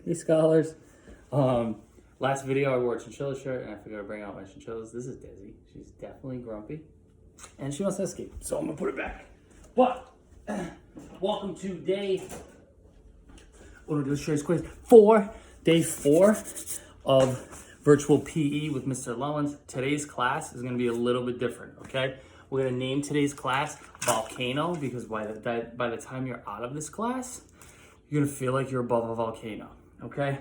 Hey scholars. Last video I wore a chinchilla shirt and I forgot to bring out my chinchillas. This is Dizzy. She's definitely grumpy and she wants to escape, so I'm gonna put her back. But welcome to day, what do we do? Shares quiz. Day four of virtual PE with Mr. Loens. Today's class is gonna be a little bit different, okay? We're gonna name today's class Volcano because by the time you're out of this class, you're gonna feel like you're above a volcano, okay?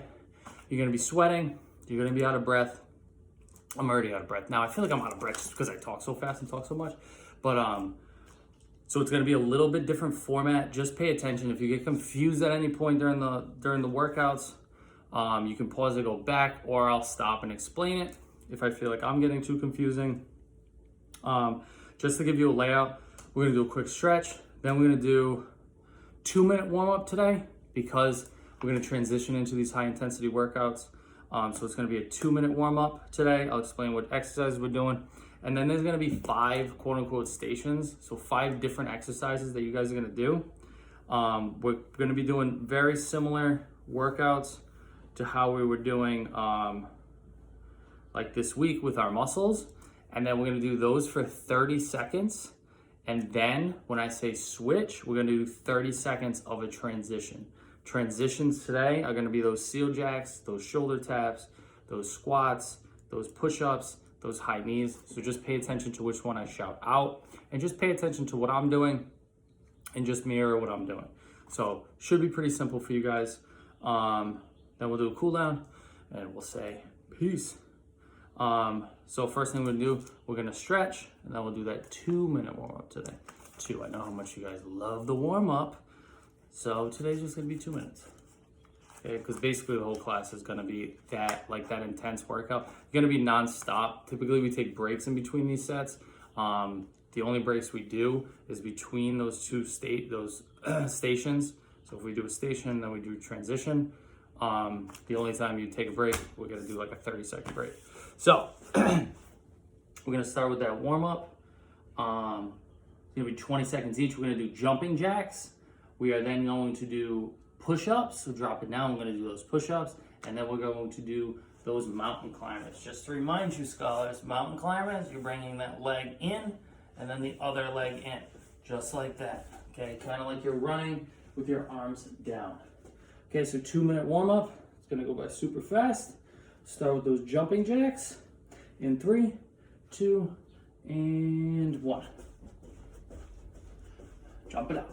You're gonna be sweating, you're gonna be out of breath. I'm already out of breath. Now I feel like I'm out of breath just because I talk so fast and talk so much. But so it's gonna be a little bit different format. Just pay attention. If you get confused at any point during the workouts, you can pause and go back, or I'll stop and explain it if I feel like I'm getting too confusing. Just to give you a layout, we're gonna do a quick stretch, then we're gonna do 2-minute warm-up today because we're gonna transition into these high intensity workouts. So it's gonna be a 2-minute warm-up today. I'll explain what exercises we're doing. And then there's gonna be 5 quote unquote stations. So 5 different exercises that you guys are gonna do. We're gonna be doing very similar workouts to how we were doing like this week with our muscles. And then we're gonna do those for 30 seconds. And then when I say switch, we're gonna do 30 seconds of a transition. Transitions today are gonna be those seal jacks, those shoulder taps, those squats, those push-ups, those high knees. So just pay attention to which one I shout out and just pay attention to what I'm doing and just mirror what I'm doing. So should be pretty simple for you guys. Then we'll do a cool down and we'll say peace. So first thing we're gonna do, we're gonna stretch and then we'll do that 2-minute warm-up today. I know how much you guys love the warm-up. So today's just gonna be 2 minutes. Okay, because basically the whole class is gonna be that intense workout. It's gonna be non-stop. Typically we take breaks in between these sets. The only breaks we do is between those stations. So if we do a station, then we do transition. The only time you take a break, we're gonna do like a 30-second break. So we're gonna start with that warm-up. It's gonna be 20 seconds each. We're gonna do jumping jacks. We are then going to do push-ups. So drop it down, we're gonna do those push-ups. And then we're going to do those mountain climbers. Just to remind you, scholars, mountain climbers, you're bringing that leg in and then the other leg in, just like that. Okay, kind of like you're running with your arms down. Okay, so 2-minute warm-up. It's gonna go by super fast. Start with those jumping jacks in 3, 2, and 1. Jump it out.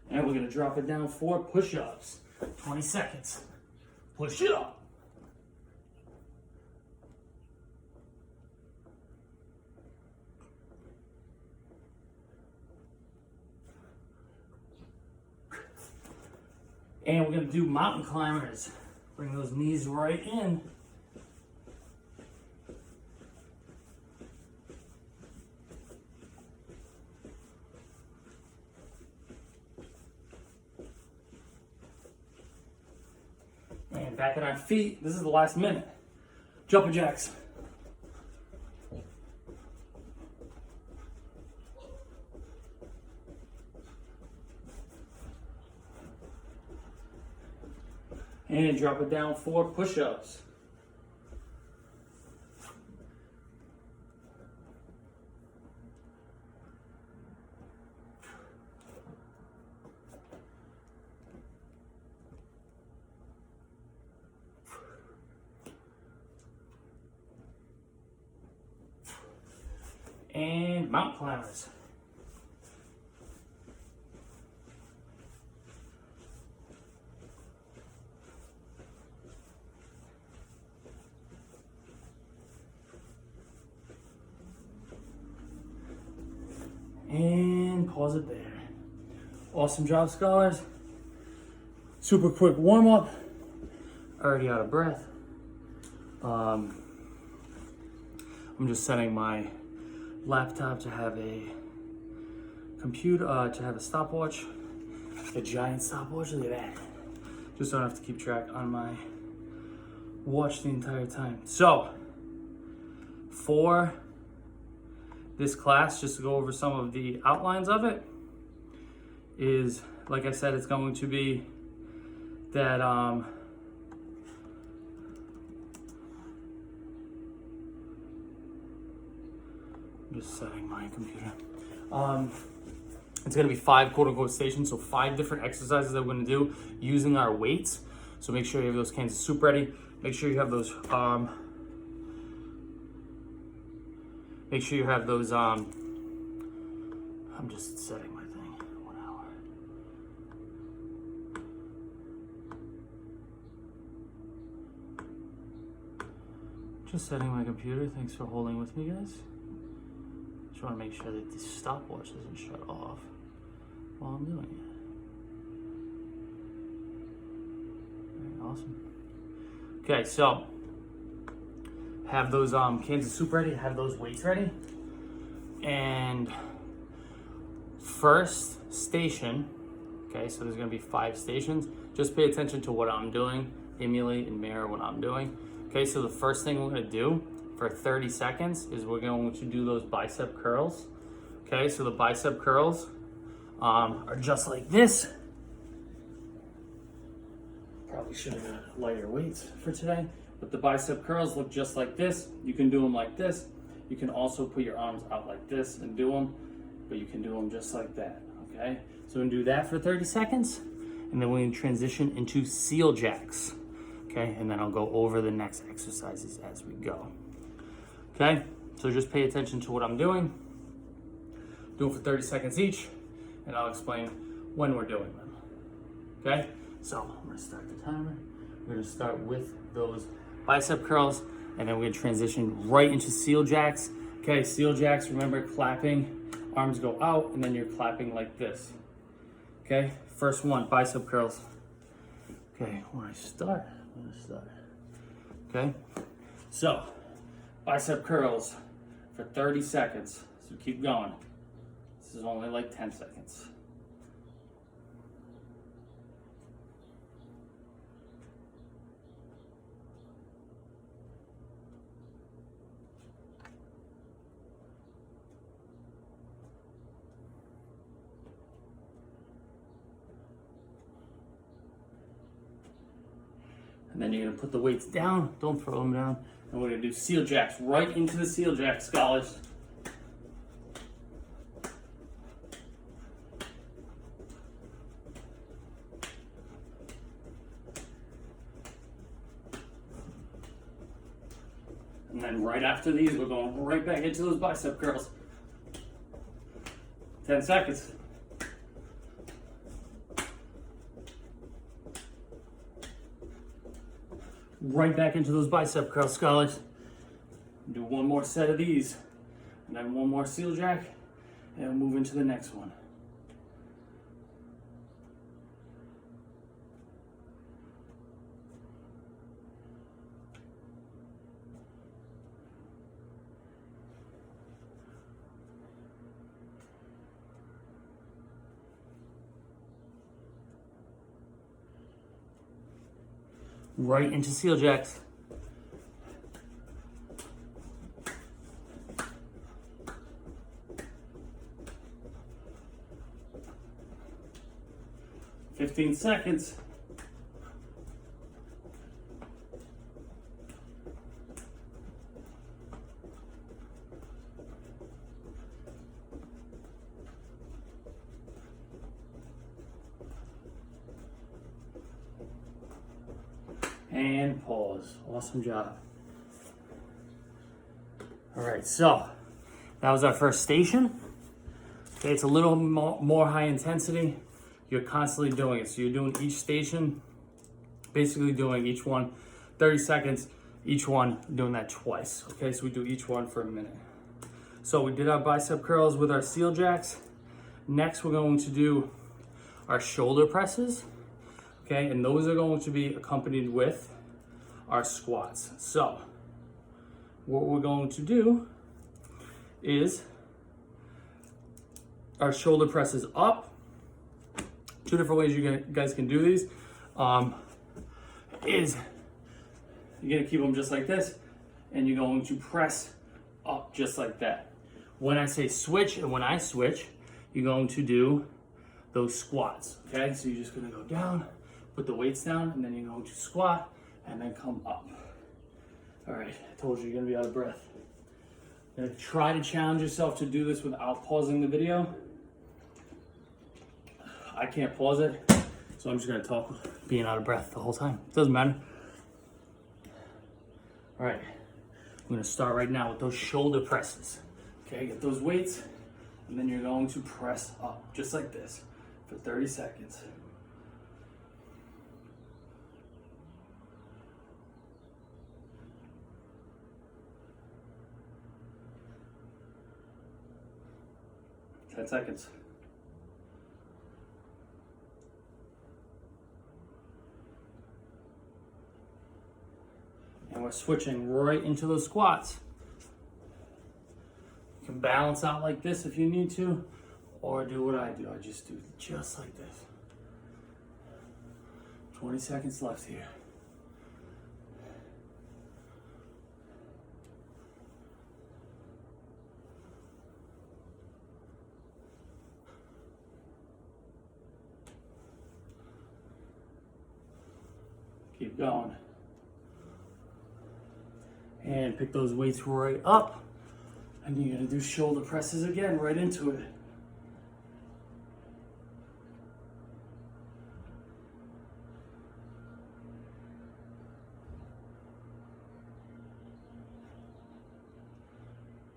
And we're gonna drop it down for push-ups. 20 seconds. Push it up. And we're gonna do mountain climbers. Bring those knees right in. And back at our feet, this is the last minute. Jumping jacks. And drop it down for push-ups. And mountain climbers. And pause it there. Awesome job, scholars. Super quick warm up. Already out of breath. I'm just setting my laptop to have a computer, to have a stopwatch, a giant stopwatch. Look at that. Just don't have to keep track on my watch the entire time. So for this class, just to go over some of the outlines of it, is, like I said, it's going to be that I'm just setting my computer. It's going to be 5 quote unquote stations, so 5 different exercises that we're going to do using our weights. So make sure you have those cans of soup ready. Make sure you have those I'm just setting my thing. 1 hour. Just setting my computer. Thanks for holding with me, guys. Just want to make sure that the stopwatch doesn't shut off while I'm doing it. Very awesome. Okay, so have those cans of soup ready, have those weights ready. And first station, okay, so there's gonna be 5 stations. Just pay attention to what I'm doing, emulate and mirror what I'm doing. Okay, so the first thing we're gonna do for 30 seconds is we're going to do those bicep curls. Okay, so the bicep curls are just like this. Probably should have got lighter weights for today, but the bicep curls look just like this. You can do them like this. You can also put your arms out like this and do them, but you can do them just like that, okay? So we're gonna do that for 30 seconds, and then we're gonna transition into seal jacks, okay? And then I'll go over the next exercises as we go, okay? So just pay attention to what I'm doing. Do it for 30 seconds each, and I'll explain when we're doing them, okay? So I'm gonna start the timer. We're gonna start with those bicep curls, and then we're gonna transition right into seal jacks. Okay, seal jacks, remember clapping, arms go out, and then you're clapping like this. Okay, first one, bicep curls. Okay, when I start, I'm gonna start. Okay, so bicep curls for 30 seconds. So keep going. This is only like 10 seconds. And then you're gonna put the weights down, don't throw them down. And we're gonna do seal jacks, right into the seal jack, scholars. And then right after these, we're going right back into those bicep curls. 10 seconds. Right back into those bicep curls, scholars. Do one more set of these, and then one more seal jack, and we'll move into the next one. Right into seal jacks. "15 seconds. And pause. Awesome job. All right, so that was our first station. Okay, it's a little more high intensity. You're constantly doing it. So you're doing each station, basically doing each one 30 seconds, each one doing that twice. Okay, so we do each one for a minute. So we did our bicep curls with our seal jacks. Next, we're going to do our shoulder presses. Okay, and those are going to be accompanied with our squats. So what we're going to do is our shoulder presses up. 2 different ways you guys can do these is You're gonna keep them just like this, and you're going to press up just like that. When I say switch and when I switch, you're going to do those squats, okay? So you're just gonna go down, put the weights down, and then you're going to squat and then come up. All right, I told you you're gonna be out of breath. You're gonna try to challenge yourself to do this without pausing the video. I can't pause it, so I'm just gonna talk being out of breath the whole time. It doesn't matter. All right, I'm gonna start right now with those shoulder presses. Okay, get those weights, and then you're going to press up, just like this, for 30 seconds. Ten seconds. And we're switching right into those squats. You can balance out like this if you need to, or do what I do. I just do just like this. 20 seconds left here. Keep going. And pick those weights right up. And you're gonna do shoulder presses again, right into it.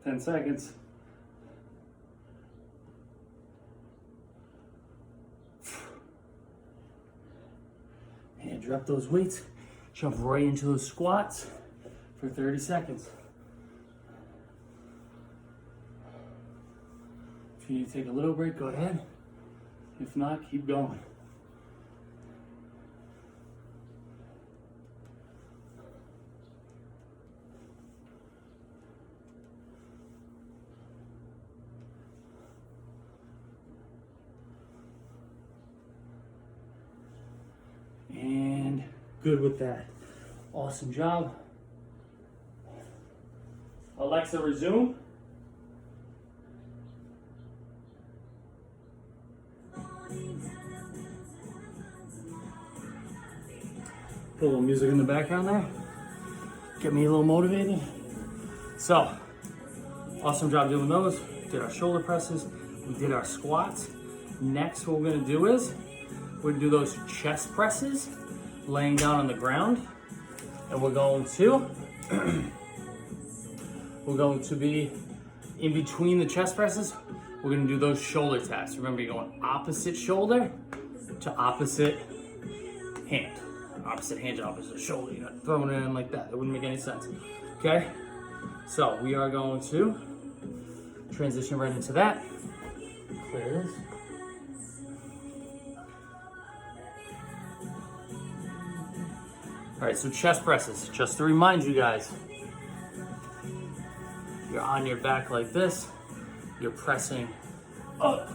Ten seconds. And drop those weights, jump right into those squats for 30 seconds. If you need to take a little break, go ahead. If not, keep going. And good with that. Awesome job. Alexa, resume. Put a little music in the background there. Get me a little motivated. So, awesome job doing those. Did our shoulder presses. We did our squats. Next, what we're gonna do is, we're gonna do those chest presses, laying down on the ground. And we're going to be in between the chest presses. We're gonna do those shoulder taps. Remember, you're going opposite shoulder to opposite hand. Opposite hand to opposite shoulder. You're not throwing it in like that. That wouldn't make any sense. Okay? So we are going to transition right into that. Clear this. All right, so chest presses. Just to remind you guys, you're on your back like this. You're pressing up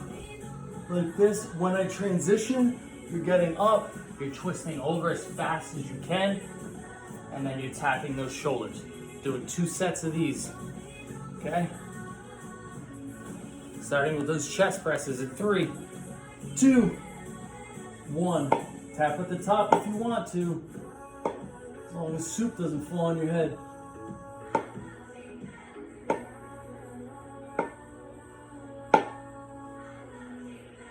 like this. When I transition, you're getting up. You're twisting over as fast as you can, and then you're tapping those shoulders. Doing 2 sets of these, okay? Starting with those chest presses at 3, 2, 1. Tap at the top if you want to, as long as soup doesn't fall on your head.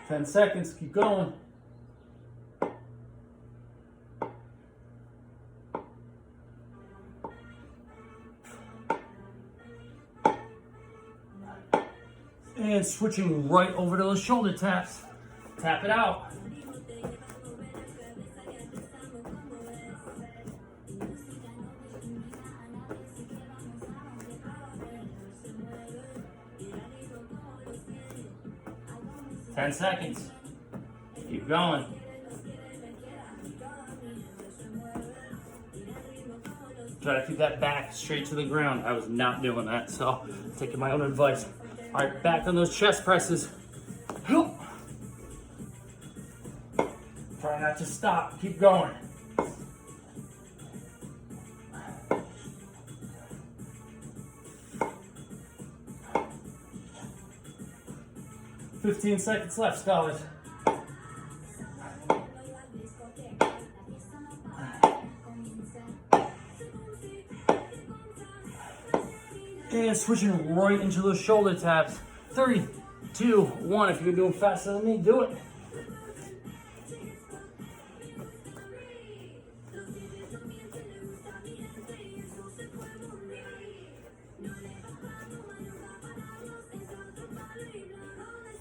Ten seconds, keep going. And switching right over to those shoulder taps. Tap it out. Ten seconds. Keep going. Try to keep that back straight to the ground. I was not doing that, so taking my own advice. All right, back on those chest presses. Try not to stop. Keep going. 15 seconds left, scholars. And switching right into those shoulder taps. 3, 2, 1. If you're doing faster than me, do it.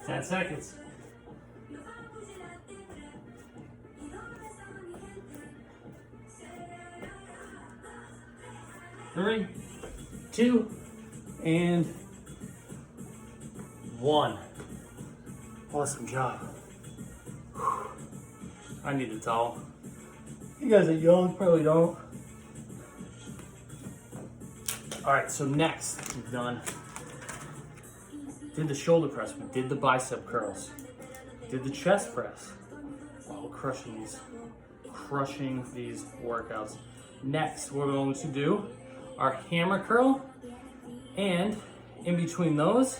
Ten seconds. 3, 2, and 1. Awesome job. I need a towel. You guys are young, probably don't. All right, so next we've did the shoulder press, we did the bicep curls, did the chest press. Wow, we're crushing these workouts. Next, we're going to do our hammer curl, and in between those,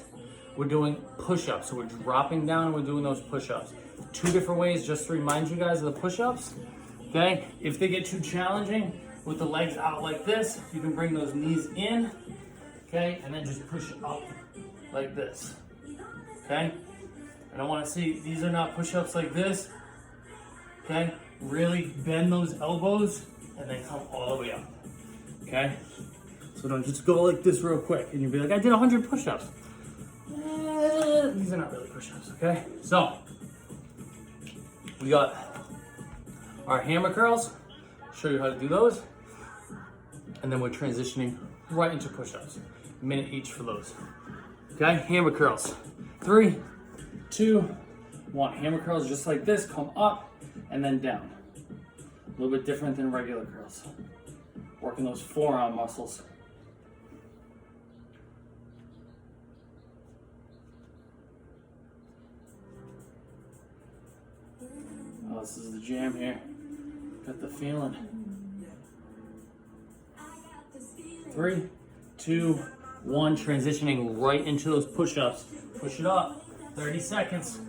we're doing push-ups. So we're dropping down and we're doing those push-ups. 2 different ways, just to remind you guys of the push-ups, okay? If they get too challenging with the legs out like this, you can bring those knees in, okay? And then just push up like this, okay? And I wanna see, these are not push-ups like this, okay? Really bend those elbows and then come all the way up, okay? So don't just go like this real quick and you'll be like, I did 100 push-ups. These are not really push-ups, okay? So, we got our hammer curls, show you how to do those, and then we're transitioning right into push-ups. A minute each for those. Okay, hammer curls. 3, 2, 1. Hammer curls just like this, come up and then down. A little bit different than regular curls. Working those forearm muscles. Oh, this is the jam here. Got the feeling. 3, 2, 1. Transitioning right into those push-ups. Push it up. 30 seconds.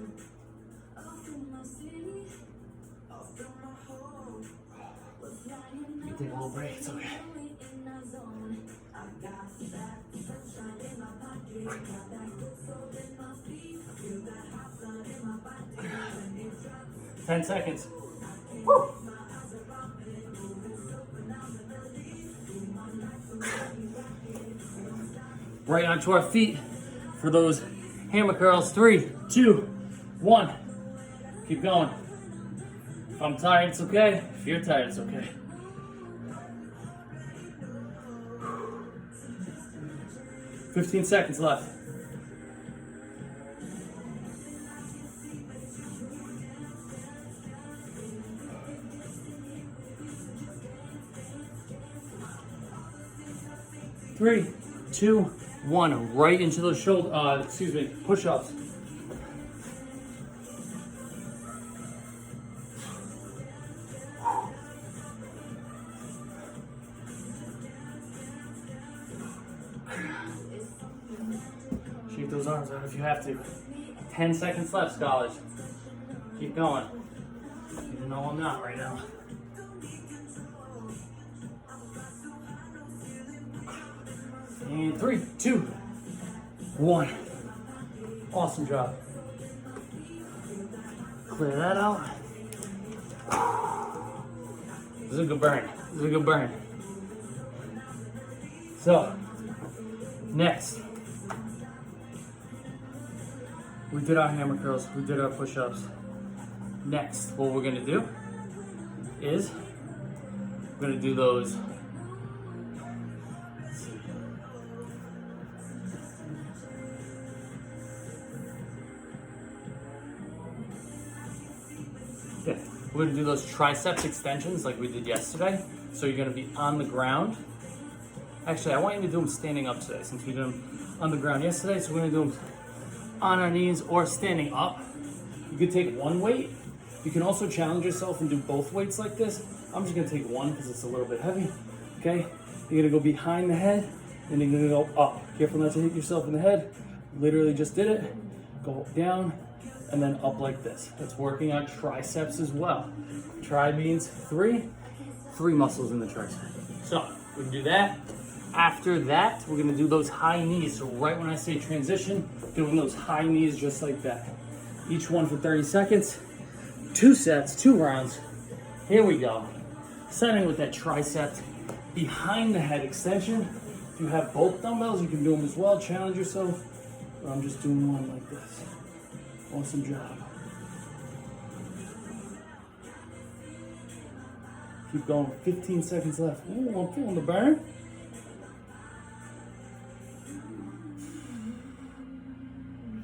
You take a little break. It's okay. Ten seconds. Woo. Right onto our feet for those hammer curls. 3, 2, 1. Keep going. If I'm tired, it's okay. If you're tired, it's okay. Whew. 15 seconds left. Three, 2, 1. Right into those shoulder, push-ups. Shake those arms out if you have to. 10 seconds left, scholars. Keep going. Even though I'm not right now. And 3, 2, 1. Awesome job. Clear that out. This is a good burn. This is a good burn. So, next, we did our hammer curls, we did our push-ups. Next, what we're gonna do is we're gonna do those. Okay. We're gonna do those triceps extensions like we did yesterday. So you're gonna be on the ground. Actually, I want you to do them standing up today since we did them on the ground yesterday. So we're gonna do them on our knees or standing up. You could take one weight. You can also challenge yourself and do both weights like this. I'm just gonna take one because it's a little bit heavy, okay? You're gonna go behind the head and you're gonna go up. Careful not to hit yourself in the head. Literally just did it. Go down and then up like this. That's working our triceps as well. Tri means three muscles in the tricep. So we can do that. After that, we're gonna do those high knees. So right when I say transition, doing those high knees just like that. Each one for 30 seconds, 2 sets, 2 rounds. Here we go. Starting with that tricep behind the head extension. If you have both dumbbells, you can do them as well. Challenge yourself. But I'm just doing one like this. Awesome job. Keep going. 15 seconds left. Ooh, I'm feeling the burn.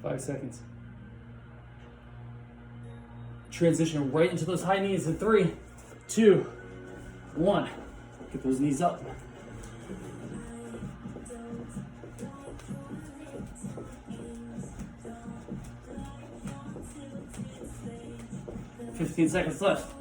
Five seconds. Transition right into those high knees in 3, 2, 1. Get those knees up. $15 seconds left.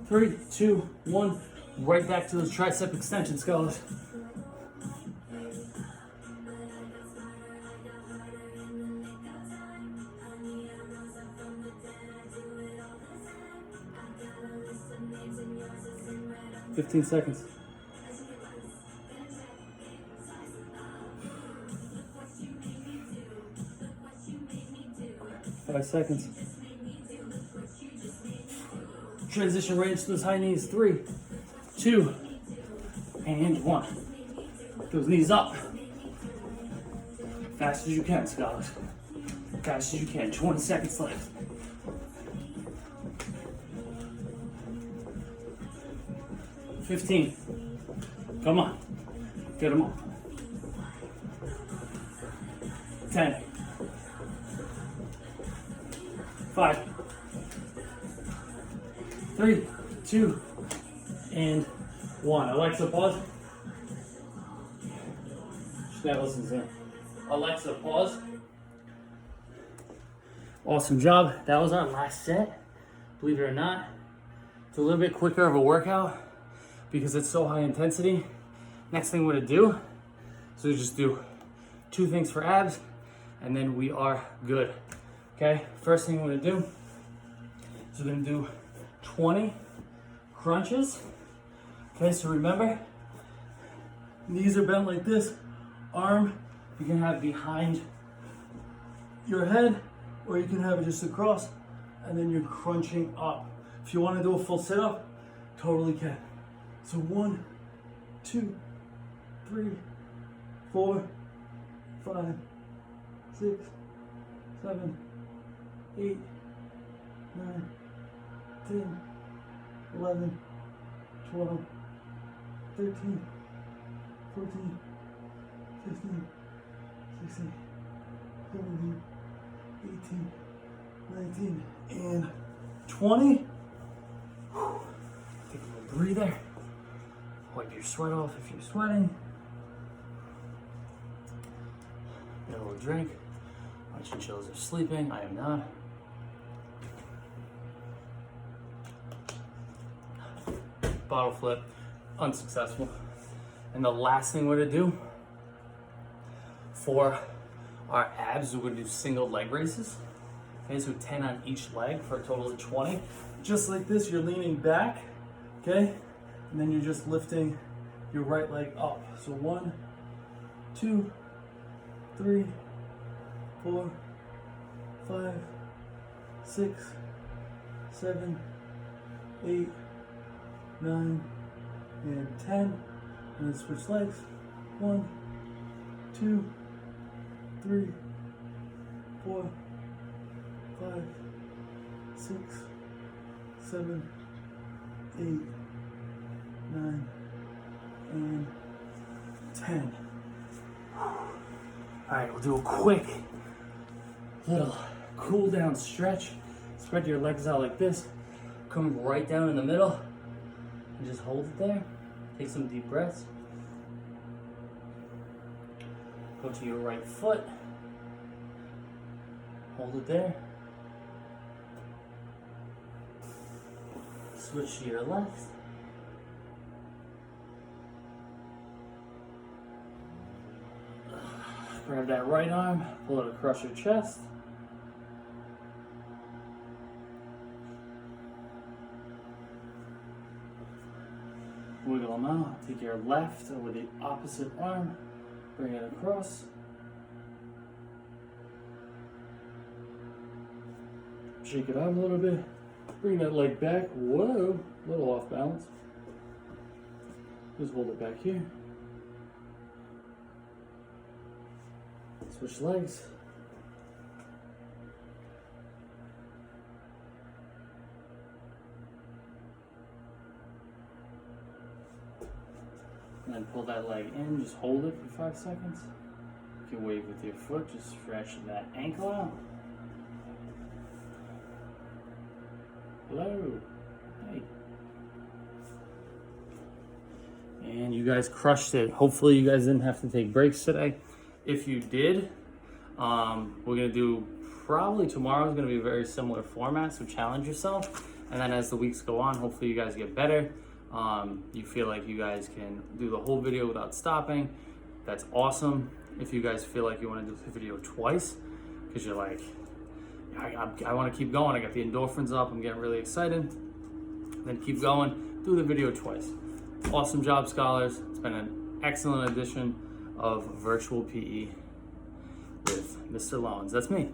Three, two, one. Right back to those tricep extensions, guys. $15 seconds. Five seconds. Transition right into those high knees. 3, 2, and 1. Those knees up. Fast as you can, scholars. Fast as you can. 20 seconds left. $15. Come on. Get them up. 10. 5. 3, 2, and 1. Alexa, pause. That listens in. Alexa, pause. Awesome job. That was our last set. Believe it or not, it's a little bit quicker of a workout because it's so high intensity. Next thing we're gonna do is we just do 2 things for abs, and then we are good. Okay, first thing we're gonna do is we're gonna do 20 crunches. Okay, so remember, knees are bent like this. Arm, you can have behind your head, or you can have it just across, and then you're crunching up. If you want to do a full sit-up, totally can. So 1, 2, 3, 4, 5, 6, 7, 8, 9, 10, 11, 12, 13, 14, 15, 16, 17, 18, 19, and 20. Take a little breather. Wipe your sweat off if you're sweating. Get a little drink. My chinchillas are sleeping. I am not. Bottle flip, unsuccessful. And the last thing we're gonna do for our abs, we're gonna do single leg raises. Okay, so 10 on each leg for a total of 20. Just like this, you're leaning back, okay? And then you're just lifting your right leg up. So 1, 2, 3, 4, 5, 6, 7, 8, 9, and 10. And then switch legs. 1, 2, 3, 4, 5, 6, 7, 8, 9, and 10. All right, we'll do a quick little cool down stretch. Spread your legs out like this. Come right down in the middle and just hold it there. Take some deep breaths. Go to your right foot. Hold it there. Switch to your left. Grab that right arm, pull it across your chest. Wiggle them out. Take your left over the opposite arm, bring it across. Shake it out a little bit. Bring that leg back. Whoa, a little off balance. Just hold it back here. Switch legs. And then pull that leg in, just hold it for 5 seconds. You can wave with your foot, just stretch that ankle out. Hello. Hey. And you guys crushed it. Hopefully you guys didn't have to take breaks today. If you did, we're gonna do, probably tomorrow is gonna be a very similar format, so challenge yourself. And then as the weeks go on, hopefully you guys get better. You feel like you guys can do the whole video without stopping. That's awesome. If you guys feel like you wanna do the video twice, because you're like, I wanna keep going, I got the endorphins up, I'm getting really excited, then keep going, do the video twice. Awesome job, scholars. It's been an excellent edition of Virtual PE with Mr. Loens. That's me.